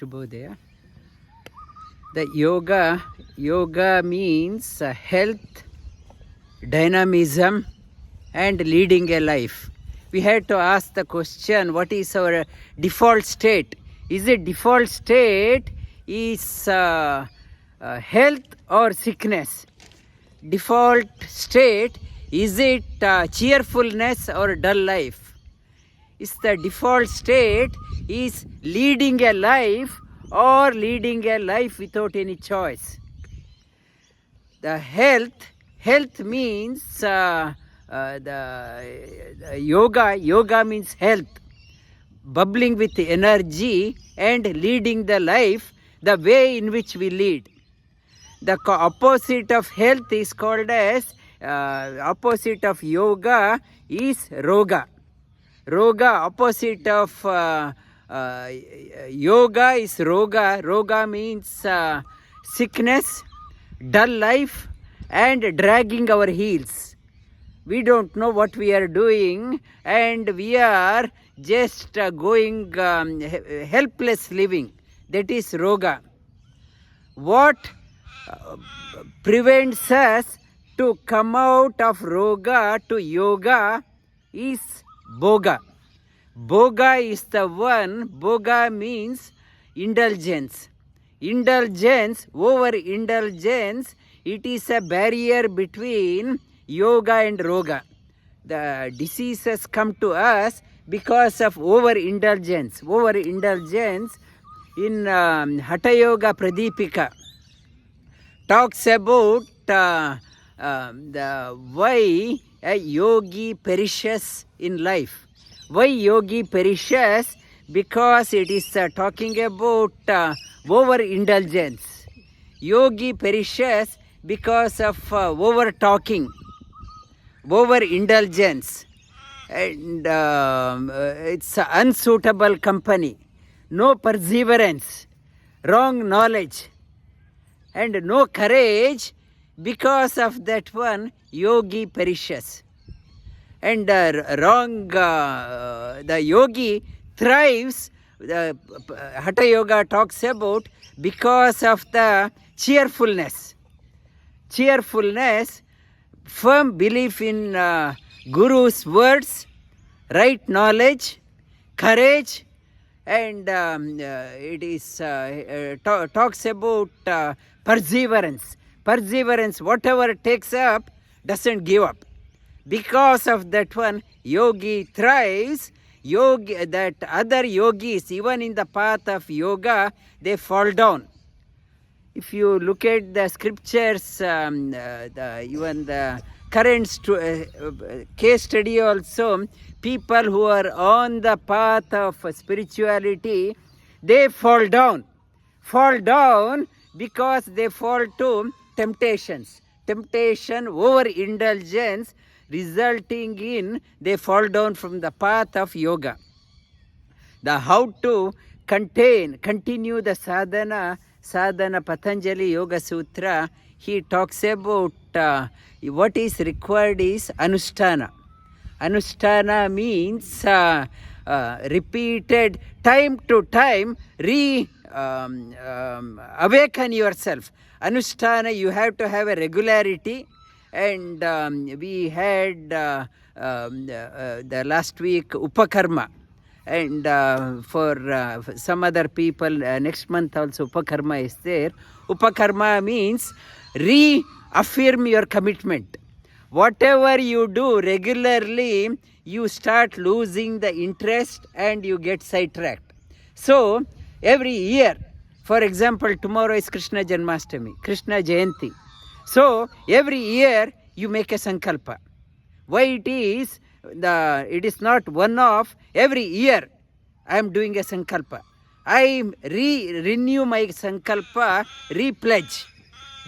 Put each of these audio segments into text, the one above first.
Shubhodaya. The yoga means health, dynamism and leading a life. We had to ask the question, what is our default state? Is it default state is health or sickness? Default state, is it cheerfulness or dull life? Is the default state is leading a life or leading a life without any choice? The health means the yoga means health, bubbling with energy and leading the life the way in which we lead. The opposite of health is called as opposite of yoga is roga. Opposite of yoga is roga. Roga means sickness, dull life and dragging our heels. We don't know what we are doing and we are just going helpless living. That is roga. What prevents us to come out of roga to yoga is boga. Boga is the one. Boga means indulgence. Overindulgence, it is a barrier between yoga and roga. The diseases come to us because of overindulgence. Overindulgence in Hatha Yoga Pradipika talks about the why a yogi perishes in life. Why yogi perishes? Because it is talking about overindulgence. Yogi perishes because of over-talking, overindulgence, and it's unsuitable company, no perseverance, wrong knowledge, and no courage. Because of that one, yogi perishes. And the yogi thrives. The Hatha Yoga talks about because of the cheerfulness, firm belief in Guru's words, right knowledge, courage, and it is talks about perseverance. Perseverance, whatever takes up, doesn't give up. Because of that one, yogi thrives. That other yogis, even in the path of yoga, they fall down. If you look at the scriptures, even the current case study also, people who are on the path of spirituality, they fall down because they fall to temptations. Temptation, overindulgence, resulting in they fall down from the path of yoga. The how to continue the sadhana Patanjali Yoga Sutra, he talks about what is required is anushtana. Anushtana means repeated time to time awaken yourself. Anushtana, you have to have a regularity. And we had the last week Upakarma. And for some other people, next month also Upakarma is there. Upakarma means reaffirm your commitment. Whatever you do regularly, you start losing the interest and you get sidetracked. So every year, for example, tomorrow is Krishna Janmashtami, Krishna Jayanti. So every year you make a sankalpa. Why it is not one off. Every year I am doing a sankalpa. I renew my sankalpa, repledge.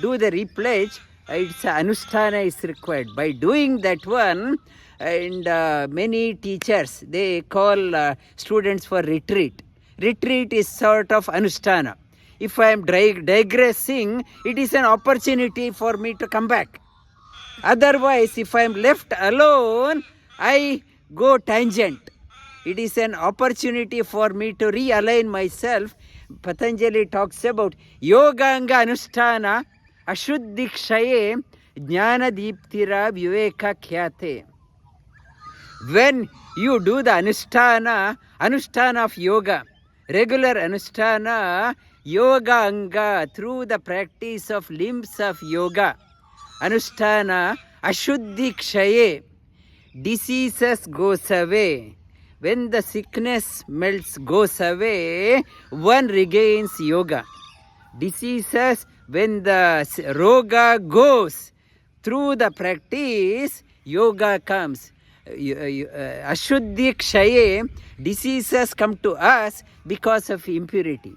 Do the repledge. It's anushtana is required. By doing that one, and many teachers, they call students for retreat. Retreat is sort of anushtana. If I am digressing, it is an opportunity for me to come back. Otherwise, if I am left alone, I go tangent. It is an opportunity for me to realign myself Patanjali talks about Yoganga Anushtana Ashuddhikshaye Jnana Deeptira Viveka Khyate. When you do the Anushtana of yoga, regular Anushtana, Yoga Anga, through the practice of limbs of yoga, Anushtana, Ashuddhi Kshaye, diseases goes away. When the sickness melts, goes away, one regains yoga. Diseases, when the roga goes, through the practice, yoga comes. Ashuddhi Kshaye, diseases come to us because of impurity.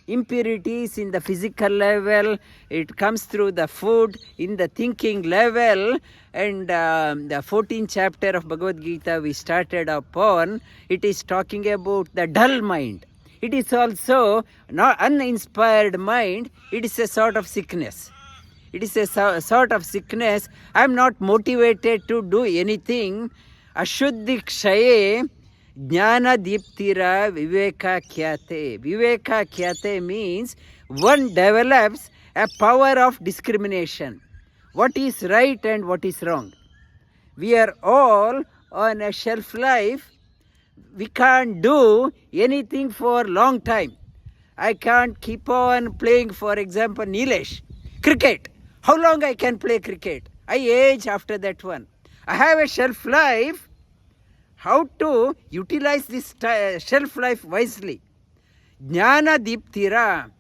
Impurities in the physical level, it comes through the food, in the thinking level, and the 14th chapter of Bhagavad Gita we started upon, it is talking about the dull mind. It is also not uninspired mind, it is a sort of sickness. It is a sort of sickness. I am not motivated to do anything. Ashuddhi Kshaye, Jnana Deeptira Viveka Khyate. Viveka Khyate means one develops a power of discrimination. What is right and what is wrong. We are all on a shelf life. We can't do anything for a long time. I can't keep on playing, for example, Nilesh, cricket. How long I can play cricket? I age after that one. I have a shelf life. How to utilize this shelf life wisely? Jnana Deeptira.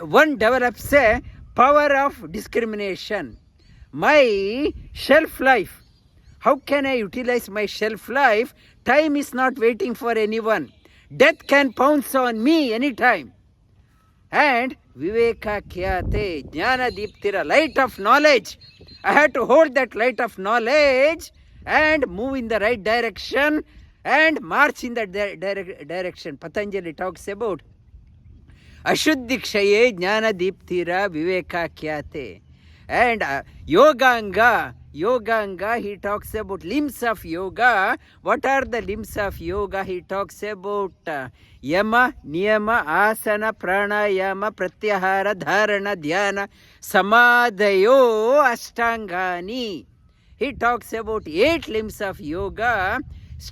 One develops a power of discrimination. My shelf life. How can I utilize my shelf life? Time is not waiting for anyone. Death can pounce on me anytime. And Viveka Khyate, Jnana Deeptira, light of knowledge. I have to hold that light of knowledge and move in the right direction and march in that direction. Patanjali talks about Ashuddhi Kshaye Jnana Deeptira Viveka Khyate. And Yoganga, he talks about limbs of yoga. What are the limbs of yoga? He talks about Yama, Niyama, Asana, Pranayama, Pratyahara, Dharana, Dhyana, Samadhayo, Ashtangani. He talks about 8 limbs of yoga,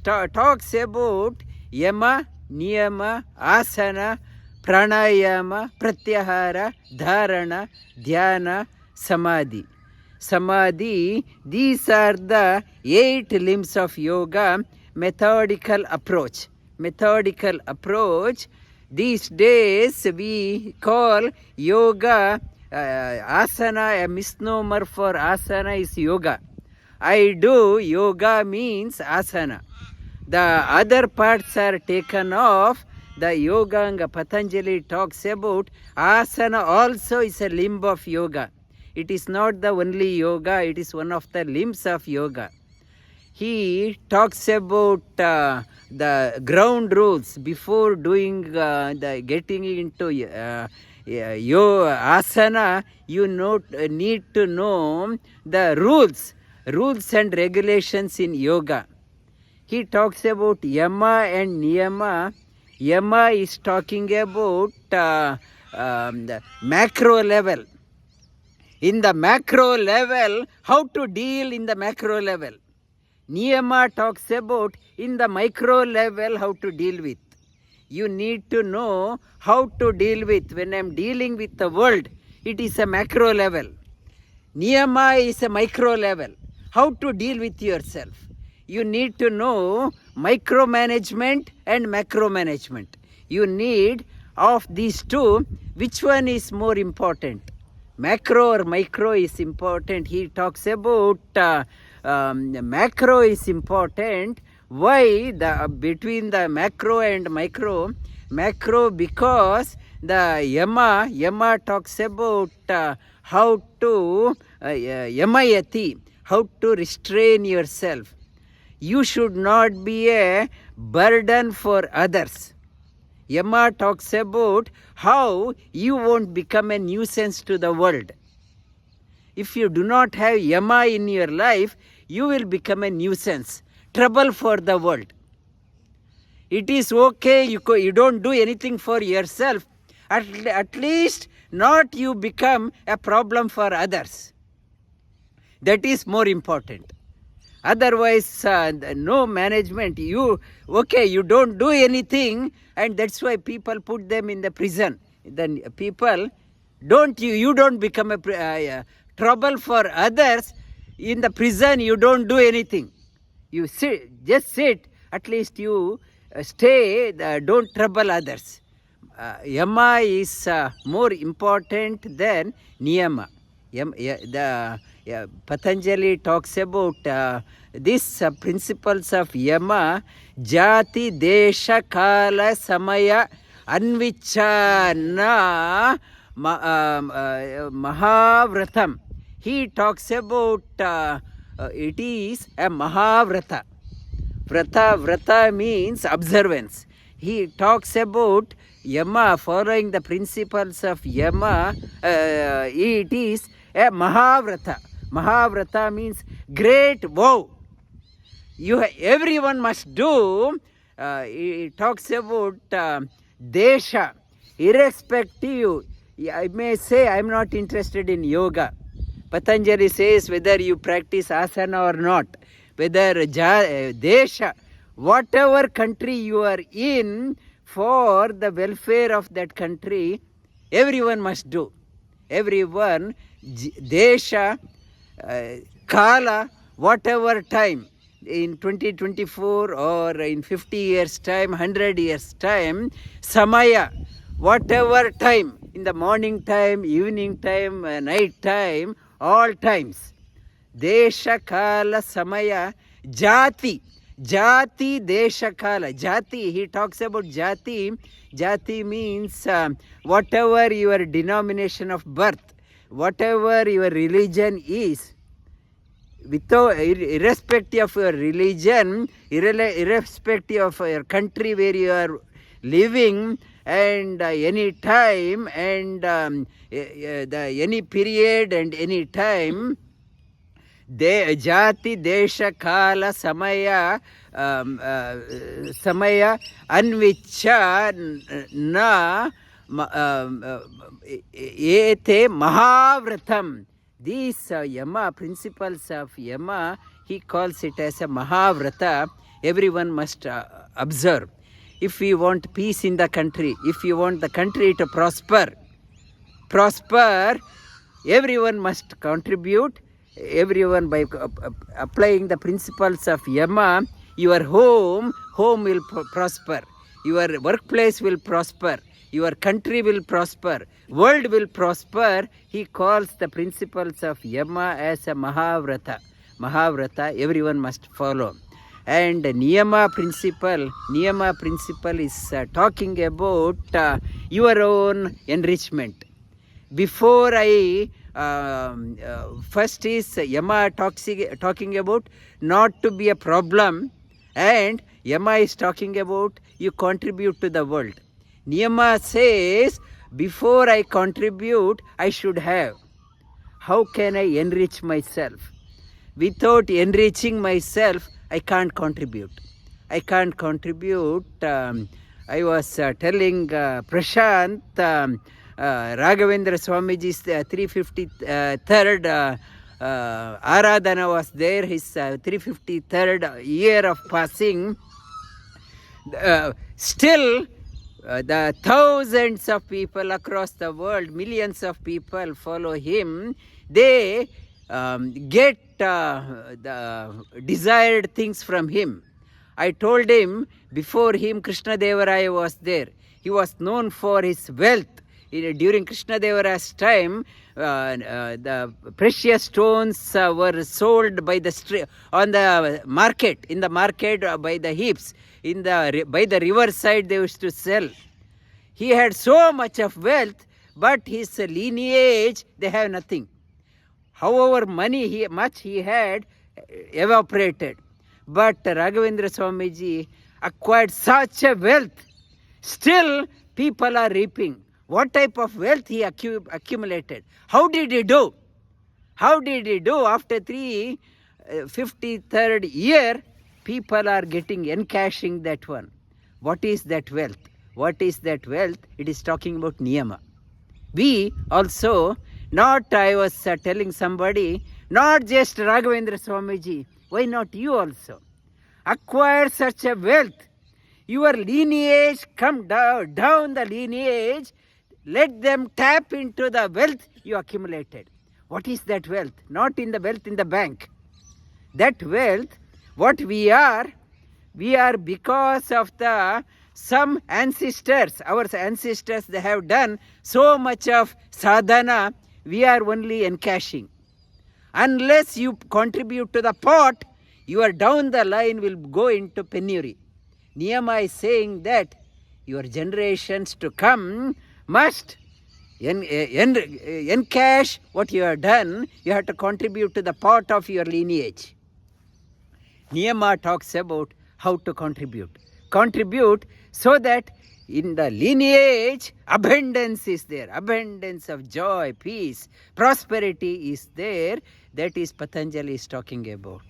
talks about Yama, Niyama, Asana, Pranayama, Pratyahara, Dharana, Dhyana, Samadhi. Samadhi, these are the 8 limbs of yoga, methodical approach. Methodical approach. These days we call yoga asana, a misnomer for asana is yoga. I do, yoga means asana. The other parts are taken off. The Yoganga Patanjali talks about asana also is a limb of yoga. It is not the only yoga, it is one of the limbs of yoga. He talks about the ground rules before doing getting into asana. You need to know the rules and regulations in yoga. He talks about Yama and Niyama. Yama is talking about the macro level. In the macro level, how to deal in the macro level. Niyama talks about in the micro level, how to deal with. You need to know how to deal with. When I am dealing with the world, it is a macro level. Niyama is a micro level. How to deal with yourself. You need to know micromanagement and macro management. You need of these two, which one is more important? Macro or micro is important. He talks about macro is important. Why between the macro and micro? Macro because the Yama talks about how to Yamayati, how to restrain yourself. You should not be a burden for others. Yama talks about how you won't become a nuisance to the world. If you do not have Yama in your life, you will become a nuisance, trouble for the world. It is okay, you don't do anything for yourself. At least not you become a problem for others. That is more important. Otherwise, no management. You don't do anything, and that's why people put them in the prison. Then people you don't become a trouble for others. In the prison, you don't do anything. You just sit. At least you stay. Don't trouble others. Yama is more important than niyama. Patanjali talks about these principles of yama: jati, desha, kala, samaya, anvichana, mahavratam. He talks about it is a mahavrata. Vrata means observance. He talks about yama, following the principles of yama. It is a mahavrata. Mahavrata means great vow. Everyone must do. He talks about desha, irrespective. I may say I am not interested in yoga. Patanjali says whether you practice asana or not, whether desha, whatever country you are in, for the welfare of that country, everyone must do. Everyone, desha, kala, whatever time, in 2024 or in 50 years time, 100 years time, samaya, whatever time, in the morning time, evening time, night time, all times. Desha, kala, samaya, jati, desha, kala. Jati, he talks about jati. Jati means whatever your denomination of birth, whatever your religion is, irrespective of your religion, irrespective of your country where you are living, and any time, and any period and any time, jati, desha, kala, samaya, anvicha, na, ete mahavratam. These yama, principles of yama, he calls it as a mahavrata. Everyone must observe. If we want peace in the country, if you want the country to prosper, everyone must contribute. Everyone, by applying the principles of yama, your home will prosper, your workplace will prosper, your country will prosper, world will prosper. He calls the principles of yama as a mahavrata. Mahavrata, everyone must follow. And niyama principle is talking about your own enrichment. Before I first is yama talking about not to be a problem, and yama is talking about you contribute to the world. Niyama says before I contribute, I should have. How can I enrich myself? Without enriching myself, I can't contribute. I was telling Prashant, Raghavendra Swamiji's 353rd Aradhana was there, his 353rd year of passing. Still, the thousands of people across the world, millions of people follow him. They get the desired things from him. I told him, before him Krishna Deva Raya was there. He was known for his wealth. During Krishna Deva Raya's time, the precious stones were sold by on the market, in the market by the heaps, by the river side they used to sell. He had so much of wealth, but his lineage, they have nothing. However much he had evaporated. But Raghavendra Swamiji acquired such a wealth. Still, people are reaping. What type of wealth he accumulated? How did he do? After 353rd year, people are encashing that one. What is that wealth? what is that wealth? It is talking about niyama. We also, not I was telling somebody, not just Raghavendra Swamiji, why not you also? Acquire such a wealth. Your lineage, come down the lineage, let them tap into the wealth you accumulated. What is that wealth? Not in the wealth in the bank. That wealth, what we are because of the some ancestors, our ancestors, they have done so much of sadhana, we are only encashing. Unless you contribute to the pot, your down the line will go into penury. Niyama is saying that your generations to come must encash what you have done. You have to contribute to the pot of your lineage. Niyama talks about how to contribute. Contribute so that in the lineage, abundance is there. Abundance of joy, peace, prosperity is there. That is Patanjali is talking about.